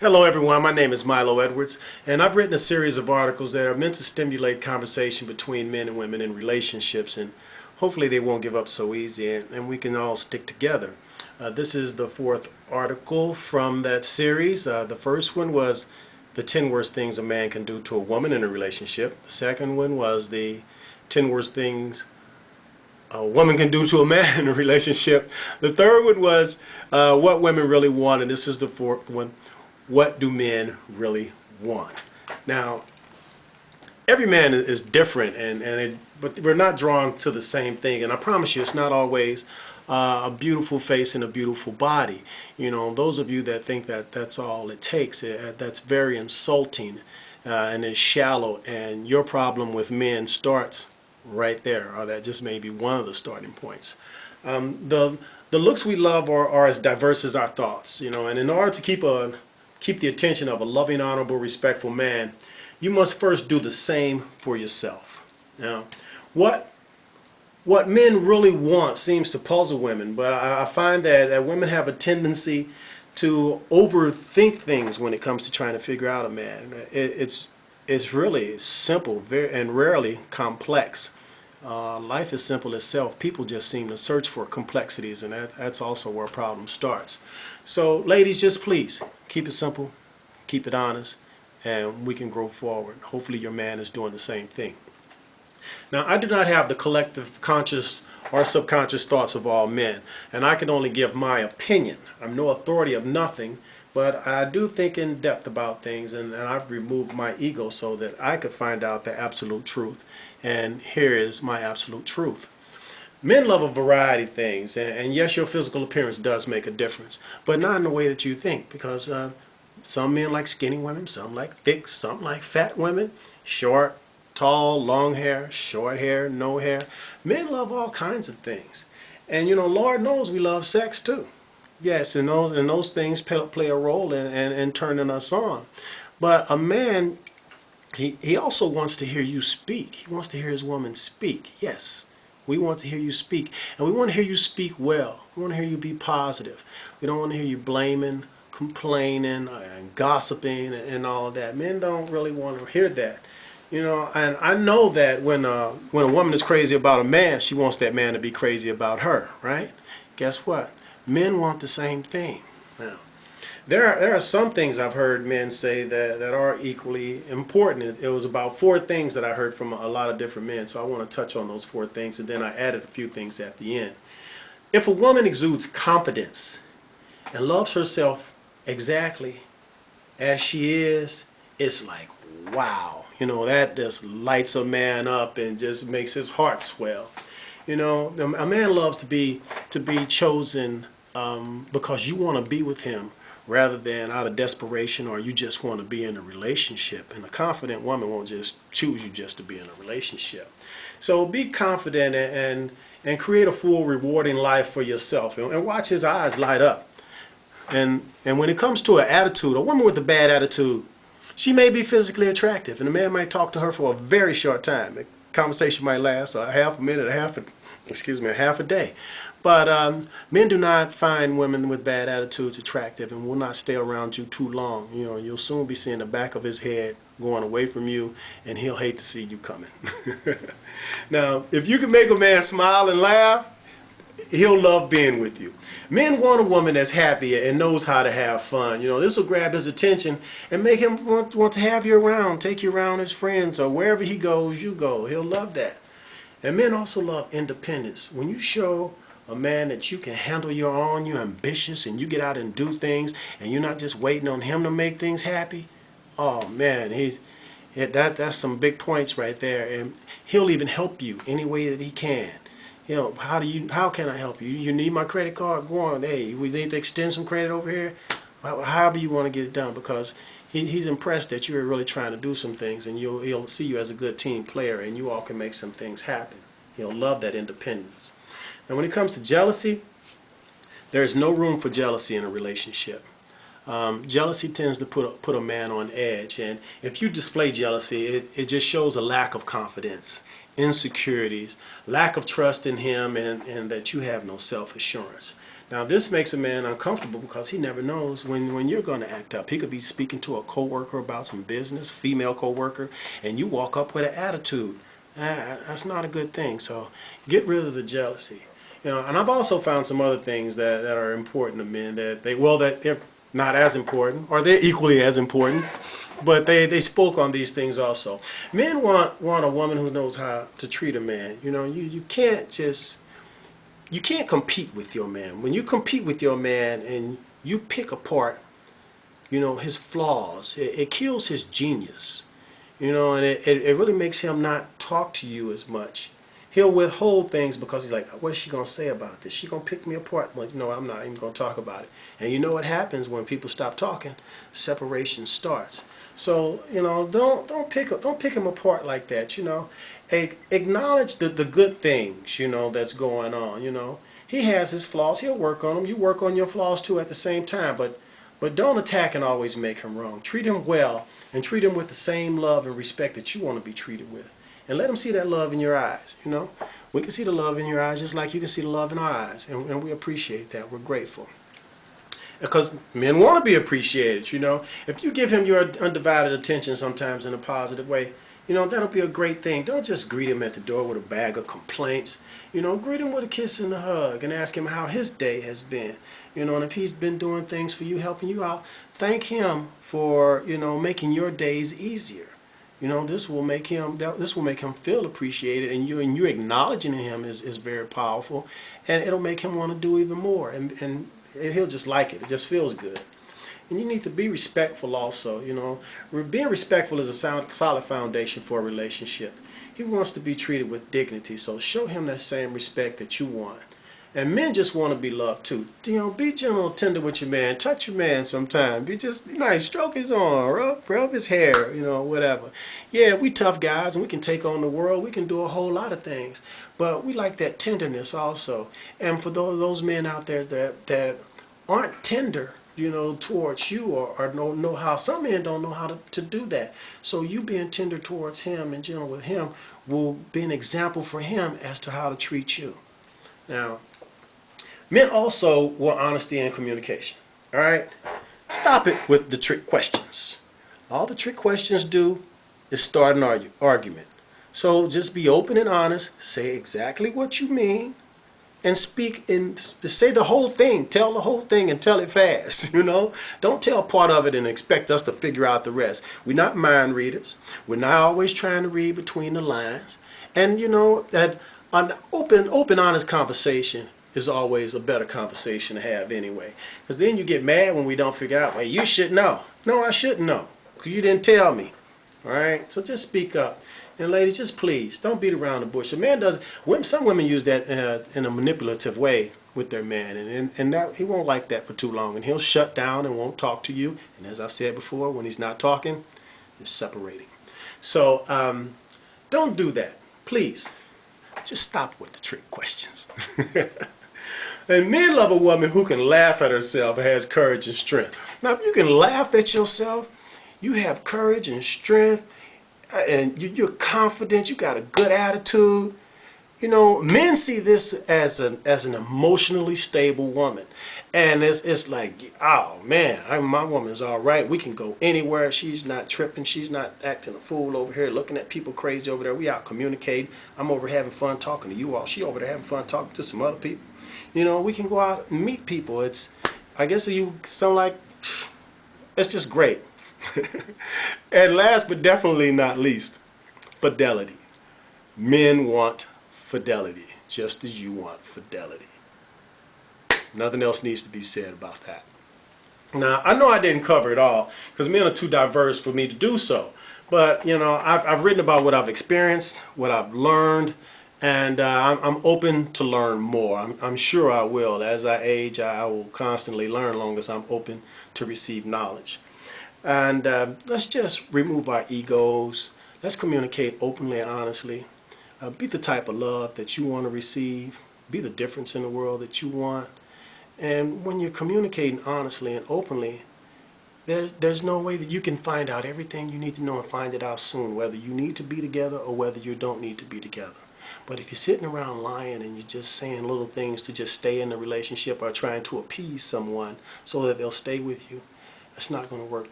Hello everyone, my name is Milo Edwards, and I've written a series of articles that are meant to stimulate conversation between men and women in relationships, and hopefully they won't give up so easy and we can all stick together. This is the fourth article from that series. The first one was the 10 worst things a man can do to a woman in a relationship. The second one was the 10 worst things a woman can do to a man in a relationship. The third one was what women really want, and this is the fourth one. What do men really want? Now, every man is different, but we're not drawn to the same thing. And I promise you, it's not always a beautiful face and a beautiful body. You know, those of you that think that that's all it takes, that's very insulting and is shallow. And your problem with men starts right there, or that just may be one of the starting points. The looks we love are as diverse as our thoughts. You know, and in order to keep the attention of a loving, honorable, respectful man, you must first do the same for yourself. Now, what men really want seems to puzzle women, but I find that women have a tendency to overthink things when it comes to trying to figure out a man. It's really simple, and rarely complex. Life is simple itself. People just seem to search for complexities, and that's also where a problem starts. So, ladies, just please keep it simple, keep it honest, and we can grow forward. Hopefully your man is doing the same thing. Now, I do not have the collective conscious or subconscious thoughts of all men, and I can only give my opinion. I'm no authority of nothing, but I do think in depth about things, and I've removed my ego so that I could find out the absolute truth. And here is my absolute truth. Men love a variety of things, and yes, your physical appearance does make a difference, but not in the way that you think, because some men like skinny women, some like thick, some like fat women, short, tall, long hair, short hair, no hair. Men love all kinds of things. And you know, Lord knows we love sex too. Yes, and those things play a role in turning us on. But a man, he also wants to hear you speak. He wants to hear his woman speak. Yes, we want to hear you speak. And we want to hear you speak well. We want to hear you be positive. We don't want to hear you blaming, complaining, and gossiping and all of that. Men don't really want to hear that. You know, and I know that when a woman is crazy about a man, she wants that man to be crazy about her, right? Guess what? Men want the same thing. Now, there are some things I've heard men say that are equally important. It was about 4 things that I heard from a lot of different men, so I want to touch on those 4 things, and then I added a few things at the end. If a woman exudes confidence and loves herself exactly as she is, it's like, wow. You know, that just lights a man up and just makes his heart swell. You know, a man loves to be chosen because you want to be with him rather than out of desperation or you just want to be in a relationship. And a confident woman won't just choose you just to be in a relationship. So be confident and create a full, rewarding life for yourself and watch his eyes light up. And when it comes to an attitude, a woman with a bad attitude, she may be physically attractive, and a man might talk to her for a very short time. The conversation might last a half a minute, a half a day. But men do not find women with bad attitudes attractive and will not stay around you too long. You know, you'll soon be seeing the back of his head going away from you, and he'll hate to see you coming. Now, if you can make a man smile and laugh, he'll love being with you. Men want a woman that's happy and knows how to have fun. You know, this will grab his attention and make him want to have you around, take you around as friends, or wherever he goes, you go. He'll love that. And men also love independence. When you show a man that you can handle your own, you're ambitious, and you get out and do things, and you're not just waiting on him to make things happy, oh man, that's some big points right there. And he'll even help you any way that he can. You know, how can I help you? You need my credit card? Go on. Hey, we need to extend some credit over here. However you want to get it done, because he's impressed that you're really trying to do some things, and he'll see you as a good team player, and you all can make some things happen. He'll love that independence. And when it comes to jealousy, there's no room for jealousy in a relationship. Jealousy tends to put a man on edge, and if you display jealousy, it just shows a lack of confidence, insecurities, lack of trust in him, and that you have no self-assurance. Now this makes a man uncomfortable because he never knows when you're going to act up. He could be speaking to a coworker about some business, female coworker, and you walk up with an attitude. That's not a good thing. So get rid of the jealousy. And I've also found some other things that are important to men that they're not as important, or they're equally as important, but they spoke on these things also. Men want a woman who knows how to treat a man. You can't compete with your man. When you compete with your man and you pick apart, his flaws, it kills his genius, and it really makes him not talk to you as much. He'll withhold things because he's like, what is she going to say about this? She going to pick me apart? Well, I'm not even going to talk about it. And you know what happens when people stop talking? Separation starts. So, don't pick him apart like that, Acknowledge the good things, that's going on, He has his flaws. He'll work on them. You work on your flaws too at the same time. But don't attack and always make him wrong. Treat him well and treat him with the same love and respect that you want to be treated with. And let him see that love in your eyes, We can see the love in your eyes just like you can see the love in our eyes. And we appreciate that. We're grateful. Because men want to be appreciated, If you give him your undivided attention sometimes in a positive way, that'll be a great thing. Don't just greet him at the door with a bag of complaints. Greet him with a kiss and a hug and ask him how his day has been. And if he's been doing things for you, helping you out, thank him for, making your days easier. This will make him feel appreciated, and you acknowledging him is very powerful, and it'll make him want to do even more, and he'll just like it. It just feels good. And you need to be respectful also. Being respectful is a solid foundation for a relationship. He wants to be treated with dignity, so show him that same respect that you want. And men just want to be loved too. Be gentle and tender with your man. Touch your man sometime. Be nice. Stroke his arm. Rub his hair. Whatever. Yeah, we tough guys and we can take on the world. We can do a whole lot of things. But we like that tenderness also. And for those men out there that aren't tender, towards you or don't know how. Some men don't know how to do that. So you being tender towards him and gentle with him will be an example for him as to how to treat you. Now, men also want honesty and communication. All right? Stop it with the trick questions. All the trick questions do is start an argument. So just be open and honest. Say exactly what you mean. And speak and say the whole thing. Tell the whole thing and tell it fast. Don't tell part of it and expect us to figure out the rest. We're not mind readers. We're not always trying to read between the lines. And that an open, honest conversation is always a better conversation to have anyway. Because then you get mad when we don't figure out, well, you should know. No, I shouldn't know. Because you didn't tell me. All right? So just speak up. And ladies, just please, don't beat around the bush. A man does. Some women use that in a manipulative way with their man, and that he won't like that for too long, and he'll shut down and won't talk to you. And as I've said before, when he's not talking, it's separating. So don't do that, please. Just stop with the trick questions. And men love a woman who can laugh at herself and has courage and strength. Now, if you can laugh at yourself, you have courage and strength. And you're confident, you got a good attitude. Men see this as an emotionally stable woman. And it's like, oh man, my woman's all right. We can go anywhere. She's not tripping. She's not acting a fool over here, looking at people crazy over there. We out communicating. I'm over having fun talking to you all. She over there having fun talking to some other people. We can go out and meet people. I guess you sound like, it's just great. And last but definitely not least, fidelity. Men want fidelity, just as you want fidelity. Nothing else needs to be said about that. Now, I know I didn't cover it all, because men are too diverse for me to do so. But, I've written about what I've experienced, what I've learned, and I'm open to learn more. I'm sure I will. As I age, I will constantly learn, long as I'm open to receive knowledge. And let's just remove our egos. Let's communicate openly and honestly. Be the type of love that you want to receive. Be the difference in the world that you want. And when you're communicating honestly and openly, There's no way that you can find out everything you need to know and find it out soon, whether you need to be together or whether you don't need to be together. But if you're sitting around lying and you're just saying little things to just stay in the relationship or trying to appease someone so that they'll stay with you, it's not going to work too